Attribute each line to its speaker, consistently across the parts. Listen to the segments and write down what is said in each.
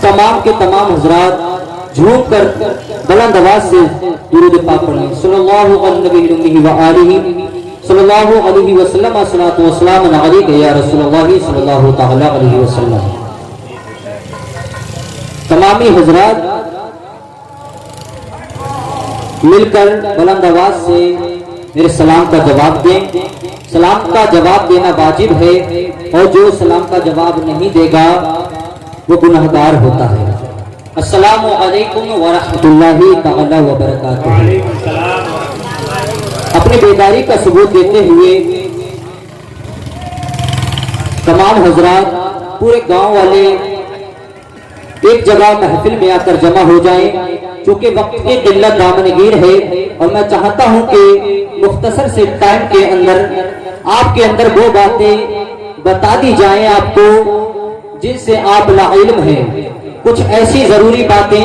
Speaker 1: تمام کے تمام حضرات جھوم کر بلند آواز سے درود پاک پڑھیں. صلی اللہ علیہ وآلہ صلی اللہ علیہ وسلم الصلاۃ والسلام علیک یا رسول اللہ صلی اللہ تعالی علیہ وسلم. تمامی حضرات مل کر بلند آواز سے میرے سلام کا جواب دیں. سلام کا جواب دینا واجب ہے اور جو سلام کا جواب نہیں دے گا وہ گنہگار ہوتا ہے. السلام علیکم ورحمۃ اللہ تعالی وبرکاتہ. اپنی بیداری کا ثبوت دیتے ہوئے تمام حضرات پورے گاؤں والے ایک جگہ محفل میں آ کر جمع ہو جائیں چونکہ وقت کی قلت دامنگیر ہے اور میں چاہتا ہوں کہ مختصر سے ٹائم کے اندر آپ کے اندر وہ باتیں بتا دی جائیں آپ کو جن سے آپ لاعلم ہیں. کچھ ایسی ضروری باتیں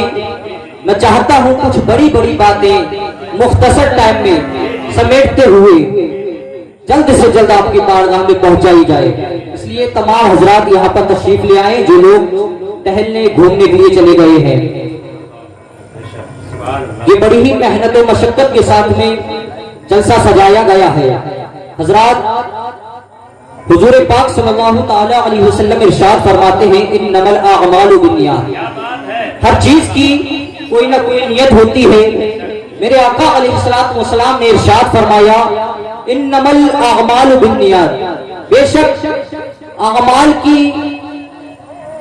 Speaker 1: میں چاہتا ہوں کچھ بڑی بڑی باتیں مختصر ٹائم میں سمیٹتے ہوئے جلد سے جلد آپ کی بارگاہ میں پہنچائی جائے. اس لیے تمام حضرات یہاں پر تشریف لے آئیں جو لوگ ٹہلنے گھومنے کے لیے چلے گئے ہیں. یہ بڑی ہی محنت و مشقت کے ساتھ میں جلسہ سجایا گیا ہے. حضرات حضور پاک صلی اللہ تعالی علیہ وسلم ارشاد فرماتے ہیں انما الاعمال بالنیات. ہر چیز کی کوئی نہ کوئی نیت ہوتی ہے. میرے آقا علیہ الصلوۃ والسلام نے ارشاد فرمایا انما الاعمال بالنیات. بے شک اعمال کی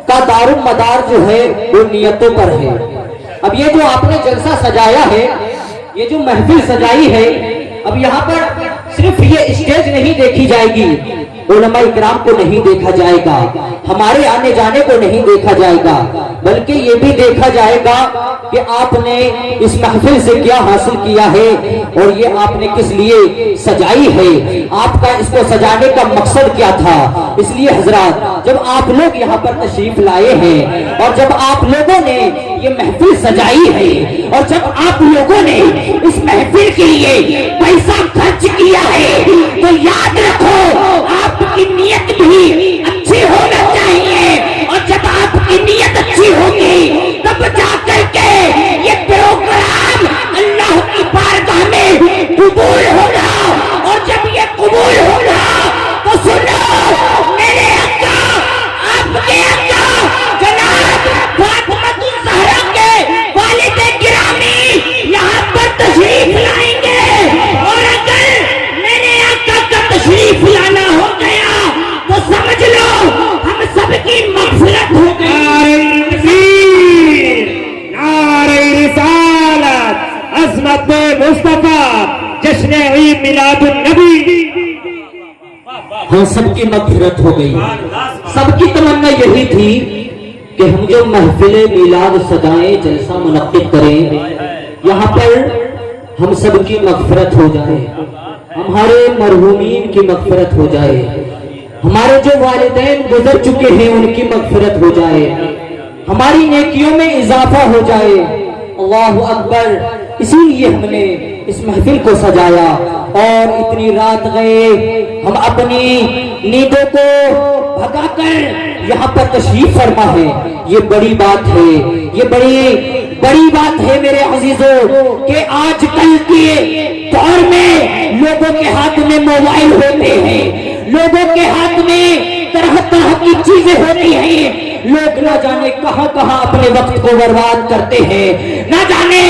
Speaker 1: کا دار و مدار جو ہے وہ نیتوں پر ہے. اب یہ جو آپ نے جلسہ سجایا ہے یہ جو محفل سجائی ہے اب یہاں پر صرف یہ اسٹیج نہیں دیکھی جائے گی علماء اکرام کو نہیں دیکھا جائے گا ہمارے آنے جانے کو نہیں دیکھا جائے گا بلکہ یہ بھی دیکھا جائے گا کہ آپ نے اس محفل سے کیا حاصل کیا ہے اور یہ آپ نے کس لیے سجائی ہے. آپ کا اس کو سجانے کا مقصد کیا تھا. اس لیے حضرات جب آپ لوگ یہاں پر تشریف لائے ہیں اور جب آپ لوگوں نے یہ محفل سجائی ہے اور جب آپ لوگوں نے اس محفل کے لیے پیسہ خرچ کیا ہے تو یاد رکھو آپ کی نیت بھی اچھی ہونا چاہیے اور جب آپ کی نیت اچھی ہوگی تب جا کر کے یہ پروگرام اللہ کی بارگاہ میں قبول ہوگا اور جب یہ قبول ہوگا تو سنو میرے آقا آپ کے آقا جناب فاطمہ الزہرا کے والد گرامی یہاں پر تشریف لائیں گے اور اگر میرے آقا کا تشریف لانا ہو گیا تو سمجھ لو ہم سب کی مغفرت ہو گئی.
Speaker 2: نعرہ رسالت عظمت مصطفیٰ جشن عید میلاد النبی.
Speaker 1: ہم سب کی مغفرت ہو گئی. سب کی تمنا یہی تھی کہ ہم جو محفل میلاد سجائیں جلسہ منعقد کریں یہاں پر ہم سب کی مغفرت ہو جائے ہمارے مرحومین کی مغفرت ہو جائے ہمارے جو والدین گزر چکے ہیں ان کی مغفرت ہو جائے ہماری نیکیوں میں اضافہ ہو جائے. اللہ اکبر. اسی لیے ہم نے اس محفل کو سجایا اور اتنی رات گئے ہم اپنی نیندوں کو بھگا کر یہاں پر تشریف فرما ہے. یہ بڑی بات ہے یہ بڑی بات ہے میرے عزیزوں کہ آج کل کے دور میں لوگوں کے ہاتھ میں موبائل ہوتے ہیں لوگوں کے ہاتھ میں طرح طرح کی چیزیں ہوتی ہیں. لوگ نہ جانے کہاں کہاں اپنے وقت کو برباد کرتے ہیں نہ جانے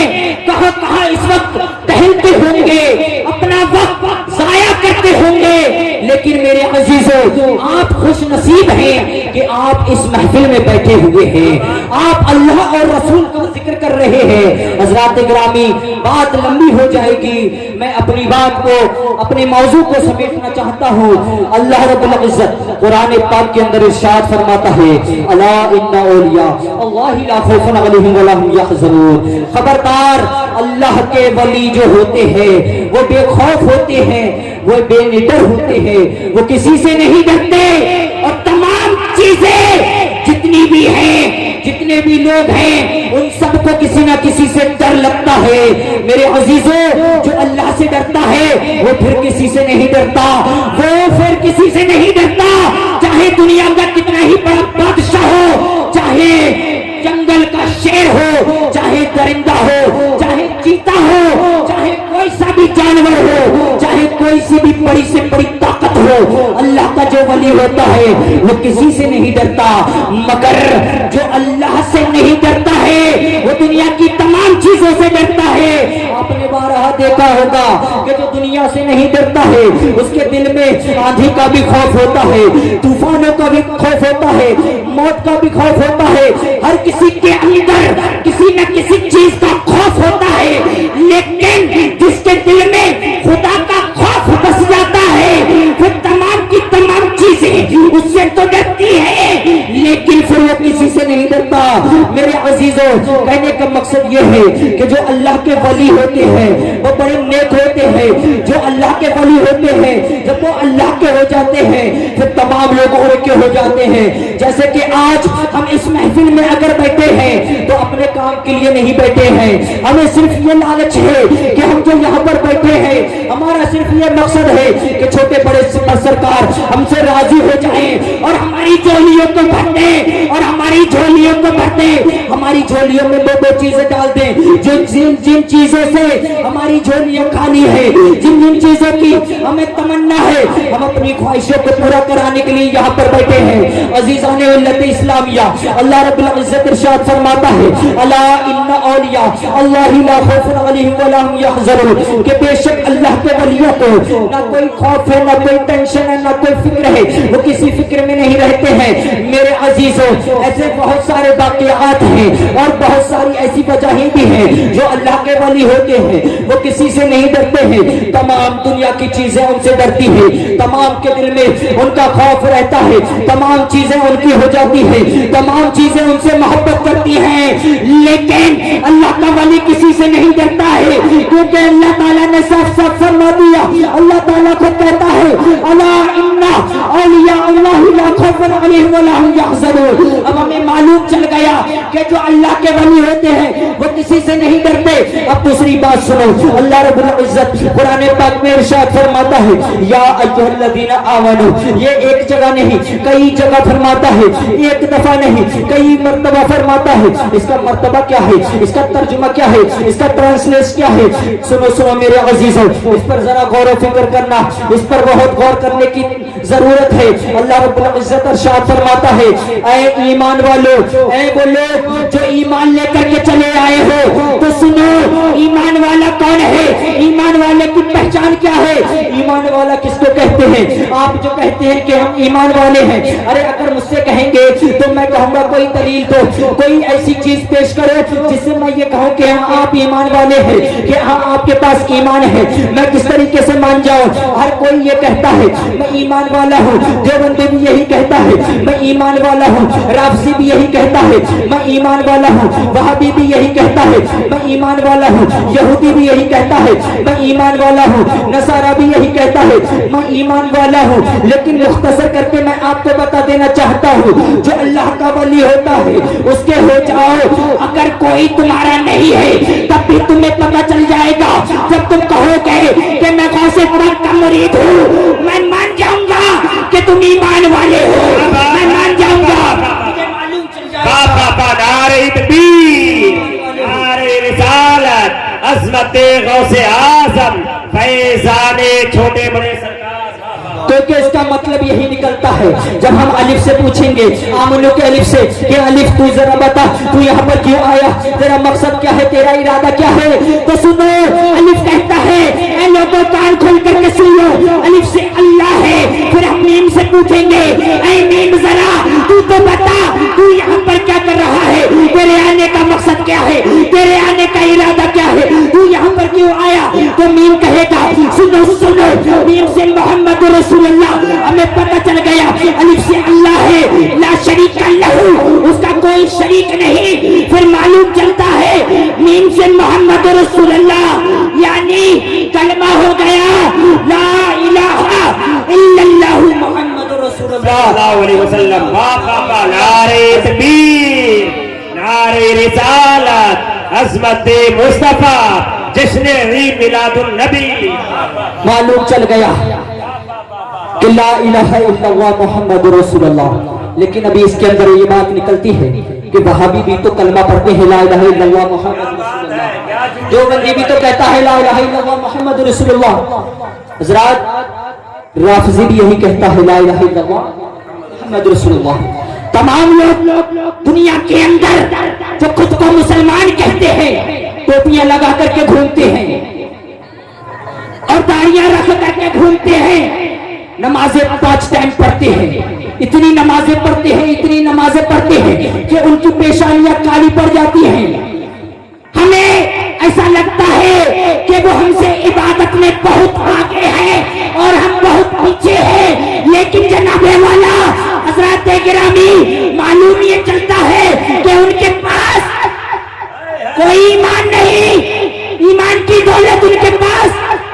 Speaker 1: کہاں کہاں اس وقت ٹہلتے ہوں گے اپنا وقت ضائع کرتے ہوں گے. لیکن میرے عزیزوں آپ خوش نصیب ہیں کہ آپ اس محفل میں بیٹھے ہوئے ہیں آپ اللہ اور رسول کا ذکر کر رہے ہیں. حضرات گرامی بات لمبی ہو جائے گی میں اپنی بات کو اپنے موضوع کو سمیٹنا چاہتا ہوں. اللہ رب العزت قرآن پاک کے اندر ارشاد فرماتا ہے الا ان اولیاء اللہ لا خوف علیہم ولا هم یحزنون. خبردار اللہ کے ولی جو ہوتے ہیں وہ بے خوف ہوتے ہیں وہ بے ڈر ہوتے ہیں وہ کسی سے نہیں ڈرتے اور تمام چیزیں جتنی بھی ہیں جتنے بھی لوگ ہیں ان سب کو کسی نہ کسی سے ڈر لگتا ہے. میرے عزیزوں جو اللہ سے ڈرتا ہے وہ پھر کسی سے نہیں ڈرتا وہ پھر کسی سے نہیں ڈرتا چاہے دنیا کا کتنا ہی بڑا بادشاہ ہو چاہے جنگ हो, चाहे दरिंदा हो, चाहे चीता हो, चाहे कोई सा भी जानवर हो, चाहे कोई सी भी बड़ी से बड़ी ताकत हो, अल्लाह का जो वली होता है वो किसी से नहीं डरता, मगर जो अल्लाह से नहीं डरता है वो दुनिया की तमाम चीजों से डरता है। आपने बारहा देखा होगा कि जो दुनिया से नहीं डरता है उसके दिल में आंधी का भी खौफ होता है, तूफानों का भी खौफ होता है, मौत का भी खौफ होता है, हर किसी के अंदर किसी न किसी चीज का खौफ होता है। लेकिन जिसके दिल में खुदा का खौफ बस जाता है फिर तमाम की तमाम चीजें उससे तो डरती है, लेकिन फिर वो किसी से नहीं डरता। मेरे अजीजों, कहने का मकसद ये है कि जो अल्लाह के वली होते हैं वो बड़े नेक होते हैं। जो अल्लाह के वली होते हैं जब वो अल्लाह के हो जाते हैं फिर तमाम लोग उनके हो जाते हैं। जैसे कि आज हम इस महफिल में अगर बैठे हैं तो अपने काम के लिए नहीं बैठे हैं, हमें सिर्फ ये लालच है कि हम जो यहाँ पर बैठे हैं हमारा सिर्फ ये मकसद है कि छोटे बड़े सरकार हमसे राजी हो जाएं और हमारी झोलियों को भर दें, और हमारी झोलियों को भर दें, हमारी झोलियों में दो चीजें डाल दें जो जिन चीजों से हमारी झोलियां खाली है, जिन चीजों की हमें तमन्ना है, हम अपनी ख्वाहिशों को पूरा कराने के लिए यहाँ पर बैठे हैं। अजीजान उम्मत इस्लामिया, अल्लाह रब्बुल इज्जत इरशाद फरमाता है, अला इन्ना औलिया अल्लाह ला खौफुन अलैहिम वला हुम यहज़नून, कि बेशक अल्लाह के वलियों को ना कोई खौफ है, ना कोई टेंशन है, ना कोई फिक्र है, वो किसी फिक्र में नहीं रहते हैं। मेरे अजीजों, ऐसे बहुत सारे वाक़यात हैं और बहुत सारी ऐसी वजहें भी हैं जो अल्लाह के वली होते हैं वो किसी से नहीं डरते हैं, तमाम दुनिया की चीजें उनसे डरती है, तमाम के दिल में उनका खौफ रहता है, तमाम चीजें उनकी हो जाती है, तमाम चीजें उनसे मोहब्बत करती हैं। लेकिन अल्लाह का वली किसी से नहीं डरता है, क्योंकि अल्लाह ताला ने साफ साफ फरमा दिया। अल्लाह ताला खुद कहता है, अला इन्ना औलिया अल्लाह ला खौफुन अलैहिम वला हुम यहज़नून। अब हमें मालूम चल गया कि जो अल्लाह के वली होते हैं वो किसी से नहीं डरते। अब दूसरी बात सुनो, अल्लाह रब्बुल इज्जत कुरान पाक में इरशाद फरमाता है, या अय्युहल्लज़ीना आमनू, ये एक जगह नहीं कई जगह फरमाता है, एक दफा नहीं कई मर्तबा फरमाता है। इसका मर्तबा क्या है, इसका तर्जुमा क्या है, इसका ट्रांसलेशन क्या है? सुनो सुनो मेरे अजीजों, इस पर जरा गौर फिक्र करना, इस पर बहुत गौर करने की जरूरत है। अल्लाह रब्बुल इज्जत इरशाद फरमाता है, ऐ ईमान वालों, ऐ वो लोग जो ईमान लेकर के चले आए हो तो सुनो, ईमान वाला कौन है, ईमान वाले की पहचान क्या है, ईमान वाला किसको कहते हैं? आप जो कहते हैं कि हम ईमान वाले हैं, अरे अगर मुझसे कहेंगे तो मैं कहूंगा कोई दलील दो, कोई ऐसी चीज पेश करो जिससे मैं ये कहूं कि हाँ आप ईमान वाले हैं, कि हाँ आपके पास ईमान है। मैं किस तरीके से मान जाऊं? हर कोई ये कहता है मैं ईमान वाला हूँ, देवबंदी भी यही कहता है मैं ईमान वाला हूँ, राफसी भी यही कहता है मैं ईमान वाला हूँ, वहाबी भी यही कहता है मैं ईमान वाला हूँ, यहूदी भी यही कहता है मैं ईमान वाला हूँ, नसारा भी यही कहता है मैं ईमान वाला हूँ। लेकिन मुख्तसर करके मैं आपको बता देना चाहता हूँ, जो अल्लाह का वली होता है उसके हो जाओ। अगर कोई तुम्हारा नहीं है तब भी तुम्हें पता चल जाएगा, जब तुम कहोगे कि मैं गौसे पाक का मुरीद हूँ, मैं मान जाऊंगा कि तुम ईमान वाले हो, मैं मान जाऊंगा, मुझे मालूम चल जाएगा।
Speaker 2: नारे तकबीर, नारे रिसालत, अज़मत गौसे आज़म, फैज़ाने छोटे बड़े सरकार।
Speaker 1: क्योंकि इसका मतलब यही निकलता है, जब हम अलिफ से पूछेंगे, आमनू के अलिफ से कि अलिफ तू जरा बता तू यहाँ पर क्यों आया, तेरा मकसद क्या है, तेरा इरादा क्या है? तो सुनो, अलिफ कहता है ऐ लोगों कान खोल करके सुन लो, अलिफ से अल्लाह है। फिर हम मीम से पूछेंगे, ऐ मीम जरा तू तो बता तू यहाँ पर क्या कर रहा है, तेरे आने का मकसद क्या है, तेरे आने का इरादा क्या है, तू यहाँ पर क्यों आया? तो मीम कहेगा सुनो सुनो, मीम से मोहम्मद रसूलुल्लाह, हमें पता चल गया अलिफ से अल्लाह है, ला शरीक लहू, उसका कोई शरीक नहीं। फिर मालूम चलता है मीम से मोहम्मद रसूलुल्लाह, यानी कलमा हो गया ला इलाहा इल्लल्लाह मुहम्मद रसूलुल्लाह
Speaker 2: सल्लल्लाहु अलैहि वसल्लम। नारे तकबीर, नारे रिसालत, अज़मत मुस्तफा, जश्न ईद मिलादुन नबी।
Speaker 1: मालूम चल गया कि ला इलाहा इल्लल्लाह मुहम्मद रसूलुल्लाह, लेकिन अभी इसके अंदर ये बात निकलती है کہ वहाबी भी तो कलमा पढ़ते हैं ला इलाहा इल्लल्लाह मुहम्मद रसूलुल्लाह, देवबंदी भी तो कहता है ला इलाहा इल्लल्लाह मुहम्मद रसूलुल्लाह, हजरात राफिजी भी यही कहता है ला इलाहा इल्लल्लाह मुहम्मद रसूलुल्लाह। तमाम लोग दुनिया के अंदर जो खुद को मुसलमान कहते हैं टोपियां लगा करके घूमते हैं और दाढ़ियां रख करके घूमते हैं, नमाजें 5 टाइम पढ़ते हैं, इतनी नमाजें पढ़ते हैं, इतनी नमाजें पढ़ते हैं कि उनकी पेशानियां काली पड़ जाती हैं। हमें ऐसा लगता है कि वो हमसे इबादत में बहुत आगे है और हम बहुत पीछे हैं, लेकिन जनाबे वाला हजरत गिरामी मालूम ये चलता है कि उनके पास कोई ईमान नहीं, ईमान की दौलत उनके पास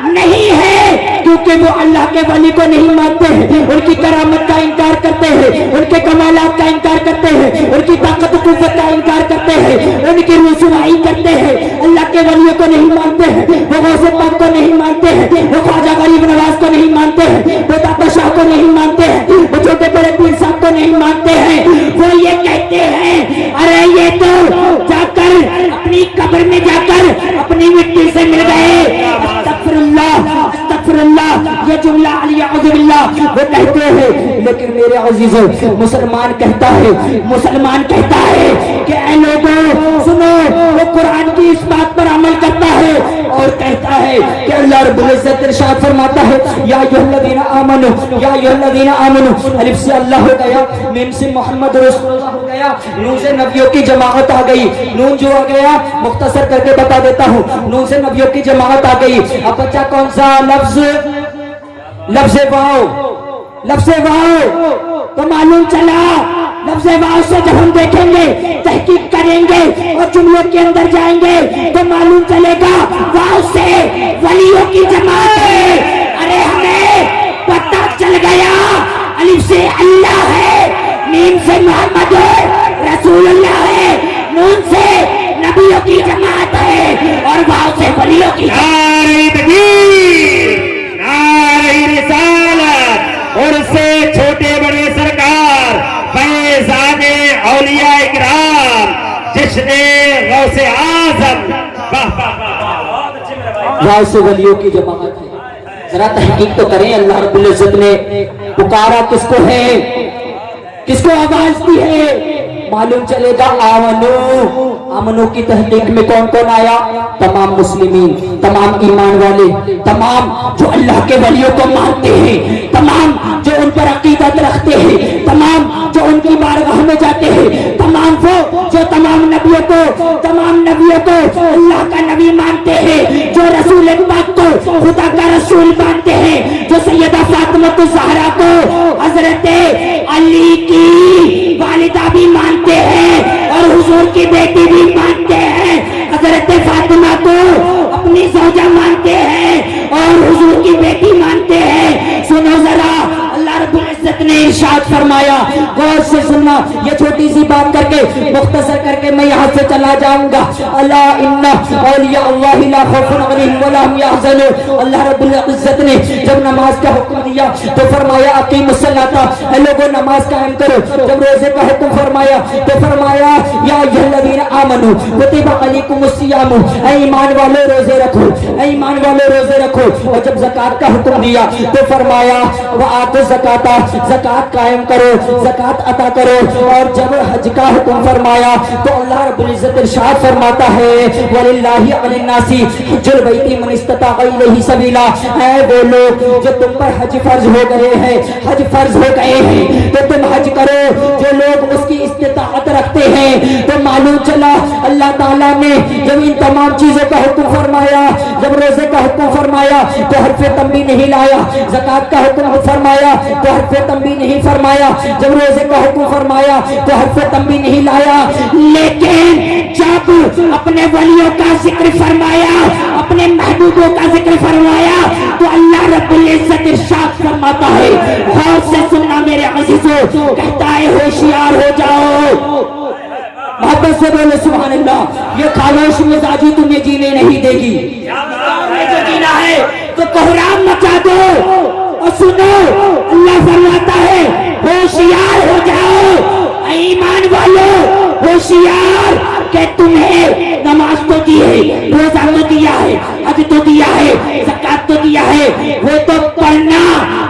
Speaker 1: नहीं है, क्योंकि वो अल्लाह के वली को नहीं मानते हैं, उनकी करामत का इनकार करते हैं, उनके कमालात का इनकार करते हैं, उनकी ताकत कुव्वत का इनकार करते हैं, उनकी रुसवाई करते हैं, अल्लाह के वलियों को नहीं मानते हैं, वो गौसे पाक को नहीं मानते हैं, वो ख्वाजा गरीब नवाज को नहीं मानते हैं, वो दाता शाह को नहीं मानते हैं, वो छोटे बड़े पीर साहब को नहीं मानते हैं। वो ये कहते हैं अरे ये तो जाकर अपनी कब्र में जाकर अपनी मिट्टी से मिल गए, अस्तगफिरुल्लाह, ये जुमला अलियाज़ुबिल्लाह वो कहते हैं। लेकिन मेरे अजीजों, मुसलमान कहता है कि ऐ लोगों सुनो, वो कुरान की इस बात पर अमल करता है और कहता है कि अल्लाह रब्बुल इज्जत इरशाद फरमाता है या अय्युहल्लज़ीना आमनू, अलिफ से अल्लाह हो गया, मीम से मोहम्मद रसूलुल्लाह हो गया, नून से नबियों की जमाअत आ गई। नून जो आ गया मुख्तसर करके बता देता हूँ, नून से नबियों की जमाअत आ गई। अब बच्चा कौन सा लफ्ज़ वाओ तो मालूम चला, लफ्ज़ वाओ से जब हम देखेंगे तहकीक करेंगे और जुमलों के अंदर जाएंगे तो मालूम चलेगा वाओ से वलियों की जमात है। अरे हमें पता चल गया, अलिफ से अल्लाह है, मीम से मोहम्मद रसूलुल्लाह है, नून से नबियों की जमात है और वाओ से वलियों की
Speaker 2: और से छोटे बड़े सरकार फैज़ाने औलिया इकराम जिसने गौसे आज़म
Speaker 1: वाओ से वलियों की जमात है। जरा तहकीक तो करें, अल्लाह रब्बुल इज्जत ने पुकारा किसको है, किसको आवाज दी है, मालूम चलेगा आमनो की तहकीक में कौन कौन आया, तमाम मुस्लिमीन, तमाम ईमान वाले, तमाम जो अल्लाह के वलियों को मानते हैं, तमाम जो उन पर अकीदत रखते हैं, तमाम जो उनकी बारगाह में जाते हैं, तमाम वो जो तमाम नबियों को अल्लाह का नबी मानते हैं, जो रसूल पाक को खुदा का रसूल मानते हैं, जो सैयदा फातिमा ज़हरा को हजरत अली की वालिदा भी मानते हैं और हुजूर की बेटी भी मानते हैं, हजरत फातिमा को अपनी सौजा मानते हैं और हुजूर की बेटी मानते हैं। सुनो जरा, अल्लाह रब्बुल इज्जत ने इरशाद फरमाया, गौर से सुनना, ये छोटी सी बात करके मुख्तसर करके मैं यहाँ से चला जाऊंगा। अला इन्ना औलिया अल्लाहि ला खौफुन अलैहिम वला हुम यहज़नून। अल्लाह रब्बुल इज्जत ने जब नमाज का हुक्म दिया तो फरमाया अकीमुस सलाता, ऐ लोगों नमाज कायम करो। जब रोजे का हुक्म फरमाया तो फरमाया या अय्युहल्लज़ीना आमनू कुतिबा अलैकुमुस सियामु, ऐ ईमान वालों रोजे रखो, ऐ ईमान वालों रोजे रखो। और जब ज़कात का हुक्म दिया तो फरमाया व आतु ज़काता, ज़कात कायम करो, ज़कात अता करो। और जब हज का हुक्म फरमाया तो अल्लाह रब्बुल इज्जत इरशाद फरमाता है वलिल्लाहि अलिन्नासी हज्जुल बैति मन इस्तता इलैहि सबीला, ऐ वो लोग जो तुम पर हज फर्ज हो गए हैं, हज फर्ज हो गए हैं तो तुम हज करो। जो लोग उसकी इस्तिताअत रखते हैं तो मालूम चला अल्लाह ताला ने जब इन तमाम चीजों का हुक्म फरमाया, जब रोजे का हुक्म फरमाया तो हरफे तंबी नहीं लाया, ज़कात का हुक्म फरमाया तो हरफे तंबी नहीं फरमाया, जब रोजे का हुक्म फरमाया तो हरफे तंबी नहीं लाया। लेकिन जब अपने वलियों का जिक्र फरमाया, अपने महबूबों का जिक्र फरमाया तो अल्लाह रब्बुल इज्जत इरशाद फरमाता है, गौर से सुनना मेरे अज़ीज़ों, कहता है होशियार हो जाओ, मोहब्बत से बोले सुभान अल्लाह। ये खामोश मिजाजी तुम्हें जीने नहीं देगी, जो जीना है तो कोहराम मचा दो। और सुनो, अल्लाह फरमाता है होशियार हो जाओ, ईमान वालों होशियार کہ تمہیں نماز تو دی ہے، روزہ تو دیا ہے، حج تو دیا ہے، زکات تو دیا ہے، وہ تو پڑھنا،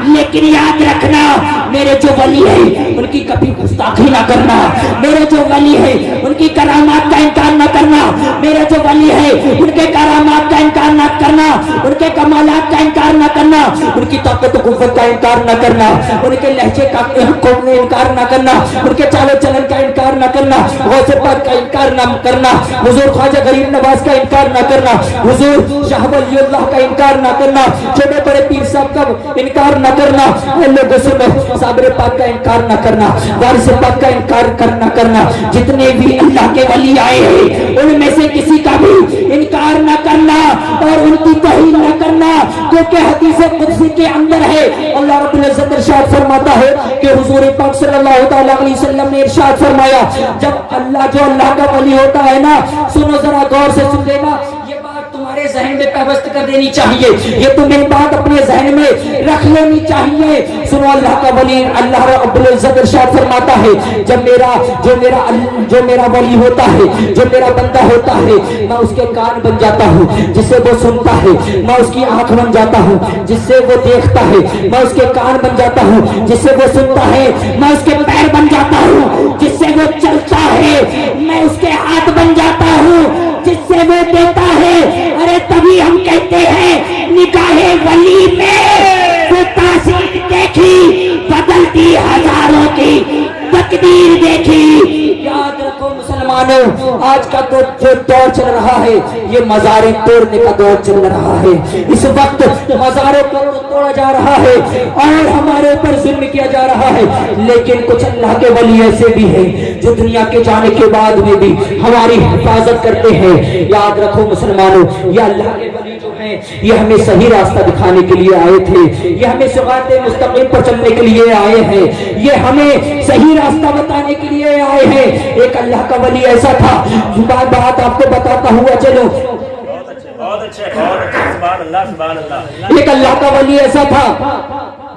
Speaker 1: لیکن یاد رکھنا میرے جو ولی ہے ان کی کبھی گستاخی نہ کرنا، میرے جو ولی ہے ان کی کرامات کا انکار نہ کرنا، میرے جو ولی ہے ان کے کرامات کا انکار نہ کرنا، ان کے کمالات کا انکار نہ کرنا، ان کی طاقت و قوت کا انکار نہ کرنا، ان کے لہجے کا انکار نہ کرنا، ان کے چال و چلن کا انکار نہ کرنا، غوث پاک کا انکار نہ کرنا، حضور خواجہ غریب نواز کا انکار نہ کرنا، حضور شاہ ولی اللہ کا انکار نہ کرنا، چھوٹے بڑے پیر صاحب کا انکار نہ کرنا، لوگوں سنو صابر پاک کا انکار نہ کرنا، وارث پاک کا انکار نہ کرنا، جتنے بھی اللہ کے ولی آئے ہیں ان میں سے کسی کا بھی انکار نہ کرنا اور ان کی توہین نہ کرنا، کیونکہ حدیث قدسی کے اندر ہے اللہ رب العزت ارشاد فرماتا ہے کہ حضور پاک صلی اللہ تعالیٰ علیہ وسلم نے ارشاد فرمایا جب اللہ جو اللہ کا ولی ہوتا ہے نا، سنو ذرا غور سے سن لینا، یہ بات تمہارے ذہن میں پیوست کر دینی چاہیے، یہ تمہیں بات اپنے ذہن میں رکھ لینی چاہیے۔ سنو اللہ کا ولی اللہ رب العزت ارشاد فرماتا ہے جب جو میرا ولی ہوتا ہے، جو میرا بندہ ہوتا ہے، میں اس کے کان بن جاتا ہوں جس سے وہ سنتا ہے، میں اس کی آنکھ بن جاتا ہوں جس سے وہ دیکھتا ہے، میں اس کے کان بن جاتا ہوں جس سے وہ سنتا ہے، میں اس کے پیر بن جاتا ہوں جس سے وہ چلتا ہے، میں اس کے ہاتھ بن جاتا ہوں جس سے وہ دیتا ہے۔ ارے تبھی ہم کہتے ہیں نگاہ ولی میں وہ تاثیر دیکھی، بدلتی ہزاروں کی تقدیر دیکھی۔ یاد رکھو مسلمانوں، آج کا جو دور چل رہا ہے یہ مزاریں توڑنے کا دور چل رہا ہے، اس وقت مزاروں کو توڑا جا رہا ہے اور ہمارے اوپر ظلم کیا جا رہا ہے، لیکن کچھ اللہ کے ولی ایسے بھی ہیں جو دنیا کے جانے کے بعد میں بھی ہماری حفاظت کرتے ہیں۔ یاد رکھو مسلمانوں، یہ اللہ کے ولی جو ہیں یہ ہمیں صحیح راستہ دکھانے کے لیے آئے تھے، یہ ہمیں صراط مستقیم پر چلنے کے لیے آئے ہیں، یہ ہمیں صحیح راستہ بتانے کے لیے آئے ہیں۔ ایک اللہ کا ولی ایسا تھا، بات آپ کو بتاتا ہوا چلو،
Speaker 2: بہت اچھے سبحان اللہ سبحان اللہ۔
Speaker 1: ایک اللہ کا ولی ایسا تھا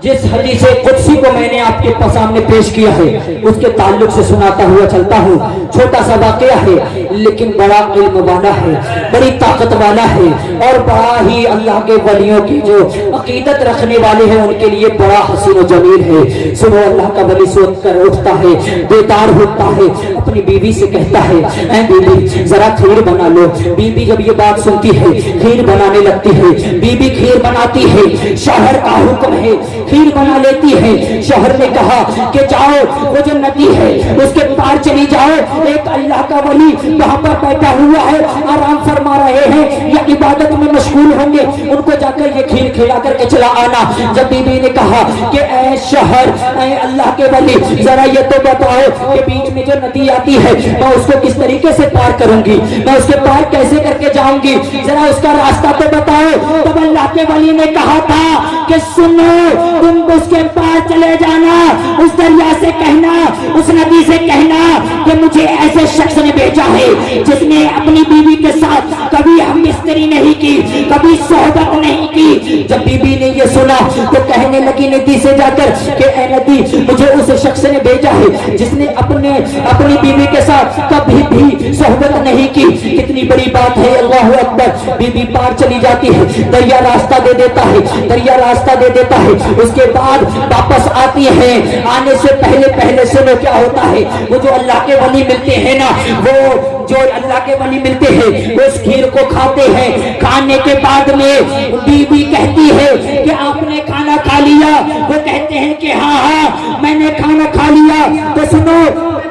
Speaker 1: جس حدیث قدسی کو میں نے آپ کے سامنے پیش کیا ہے اس کے تعلق سے سناتا ہوا چلتا ہوں۔ چھوٹا سا واقعہ ہے لیکن بڑا علم والا ہے، بڑی طاقت والا ہے اور بڑا ہی اللہ کے ولیوں کی جو عقیدت رکھنے والے ہیں ان کے لیے بڑا حسین و جمیل ہے۔ سنو اللہ کا ولی سوچ کر اٹھتا ہے، بیدار ہوتا ہے، اپنی بیوی سے کہتا ہے اے بیوی ذرا کھیر بنا لو۔ بیوی جب یہ بات سنتی ہے کھیر بنانے لگتی ہے، بیوی کھیر بناتی ہے، شوہر کا حکم ہے کھیر بنا لیتی ہے۔ شوہر نے کہا کہ جاؤ وہ جو ندی ہے اس کے پار چلی جاؤ، ایک اللہ کا ولی وہاں پر بیٹھا ہوا ہے، آرام فرما رہے ہیں یا عبادت میں مشغول ہوں گے، ان کو جا کر یہ کھیر کھلا کر کے چلا آنا۔ جب بی بی نے کہا کہ اے شوہر اے اللہ کے ولی ذرا یہ تو بتاؤ کہ بیچ میں جو ندی آتی ہے میں اس کو کس طریقے سے پار کروں گی، میں اس کے پار کیسے کر کے جاؤں گی، ذرا اس کا راستہ تو بتاؤ۔ تب اللہ کے ولی نے کہا تھا کہ سنو تم اس کے پاس چلے جانا، اس دریا سے کہنا، اس ندی سے کہنا کہ مجھے ایسے شخص نے بھیجا ہے جس نے اپنی بیوی کے ساتھ کبھی ہم بستری نہیں کی، کبھی صحبت نہیں کی۔ جب بیوی نے یہ سنا تو کہنے لگی ندی سے جا کر کہ اے ندی مجھے اس شخص نے بھیجا ہے جس نے اپنی بیوی کے ساتھ کبھی بھی صحبت نہیں کی۔ کتنی بڑی بات ہے، اللہ اکبر۔ بیوی پار چلی جاتی ہے، دریا راستہ دے دیتا ہے، دریا راستہ دے دیتا ہے، اس کے بعد واپس آتی ہے۔ آنے سے پہلے سنو کیا ہوتا ہے، وہ جو اللہ کے ولی ملتے ہیں نا، وہ جو اللہ کے ولی ملتے ہیں وہ اس کھیر کو کھاتے ہیں۔ کھانے کے بعد میں بیوی کہتی ہے کہ آپ نے کھانا کھا لیا؟ وہ کہتے ہیں کہ ہاں میں نے کھانا کھا لیا۔ تو سنو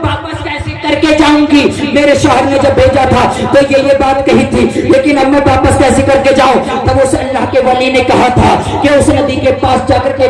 Speaker 1: واپس کیسے کر کے جاؤں گی، میرے شوہر نے جب بھیجا تھا تو یہ بات کہی تھی، لیکن اب میں واپس کیسے کر کے جاؤں؟ تب اس اللہ کے ولی نے کہا تھا کہ اس ندی کے پاس جا کر کے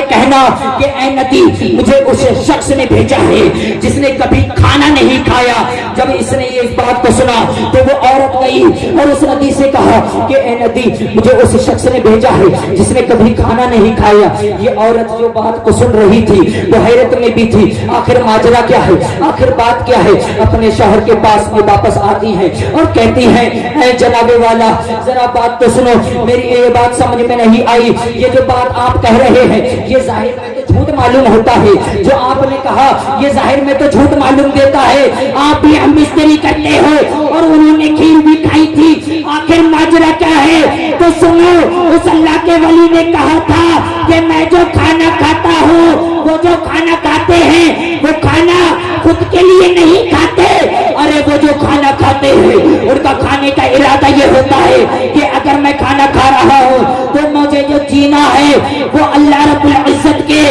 Speaker 1: کہنا کہ اے ندی مجھے اس شخص نے بھیجا ہے جس نے کبھی کھانا نہیں کھایا۔ جب اس نے یہ بات کو سنا تو وہ عورت گئی اور اس ندی سے کہا کہ اے ندی مجھے اس شخص نے بھیجا ہے جس نے کبھی کھانا نہیں کھایا۔ یہ عورت جو بات کو سن رہی تھی وہ حیرت میں بھی تھی، آخر ماجرا کیا ہے، آخر بات کیا ہے۔ اپنے شوہر کے پاس میں واپس آتی ہیں اور کہتی ہیں اے جناب والا ذرا بات تو سنو، میری یہ بات سمجھ میں نہیں آئی، یہ جو بات آپ کہہ رہے ہیں یہ ظاہر میں تو झूठ मालूम होता है। जो आपने कहा ये जाहिर में तो झूठ मालूम देता है, आप भी हम मिस्त्री करते हो और उन्होंने खीर भी खाई थी, आखिर माजरा क्या है? तो सुनो, उस अल्लाह के वली ने कहा था कि मैं जो खाना खाता हूँ, वो जो खाना खाते हैं वो खाना खुद के लिए नहीं खाते, अरे वो जो खाना खाते हैं उनका खाने का इरादा ये होता है कि अगर मैं खाना खा रहा हूँ तो मुझे जो जीना है वो अल्लाह रब्बुल इज्जत के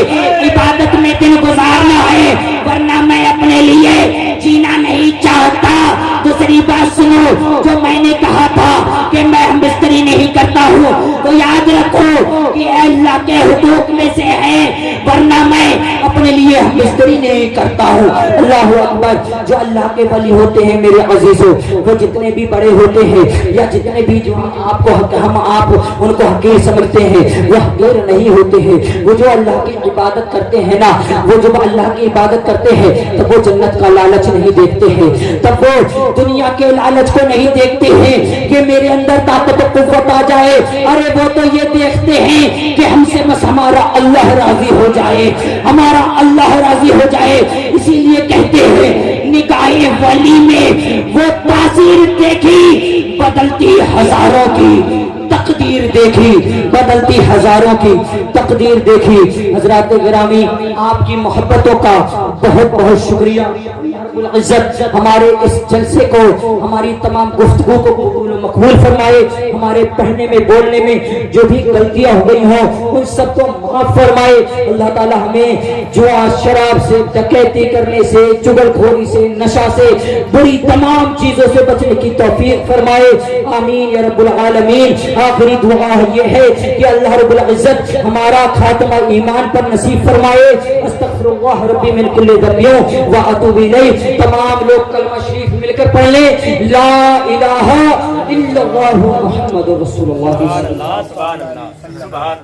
Speaker 1: इबादत में दिन गुजारना है, वरना मैं अपने लिए जीना नहीं चाहता। दूसरी बात सुनो, जो मैंने कहा था कि मैं हम बिस्तरी नहीं करता हूँ, तो याद रखो कि अल्लाह के हुकूक में से है, वरना मैं अपने लिए हम बिस्तरी नहीं करता हूँ। अल्लाह अकबर। जो अल्लाह के वली होते हैं मेरे अजीजों, वो जितने भी बड़े होते हैं या जितने भी जो हम आप उनको हकीर समझते हैं, वो हकीर नहीं होते हैं। वो जो अल्लाह की इबादत करते हैं ना, वो जब अल्लाह की इबादत करते हैं तब वो जन्नत का लालच नहीं देखते हैं, तब वो दुनिया के लालच को नहीं देखते हैं कि मेरे अंदर ताकत और कुव्वत आ जाए। अरे वो तो ये देखते हैं कि हमसे बस हमारा अल्लाह राजी हो जाए, हमारा अल्लाह राजी हो जाए। इसीलिए कहते हैं निगाहे वली में वो तासीर देखी बदलती हजारों की, तकदीर देखी बदलती हजारों की, तकदीर देखी। हजरात गिरामी, आपकी मोहब्बतों का बहुत बहुत शुक्रिया। इज्जत हमारे इस जलसे को, हमारी तमाम गुफ्तगू को मकबूल फरमाए। हमारे पढ़ने में बोलने में जो भी गलतियां हो गई हों उन सबको माफ फरमाए। अल्लाह ताला हमें जुआ, शराब से, डकैती करने से, चुगलखोरी से, नशा से, बुरी तमाम चीजों से बचने की तौफीक फरमाए। आमीन या रब्बुल आलमीन। आखिरी दुआ ये है कि अल्लाह रब्बुल इज्जत हमारा खात्मा ईमान पर नसीब फरमाए। अस्तगफिरुल्लाह रब्बी मिन कुल्ली ज़ंबियों व अतूबु इलैह। तमाम लोग कलमा शरीफ मिलकर पढ़ लें, ला इलाहा इल्लल्लाहु मुहम्मदुर रसूलुल्लाह।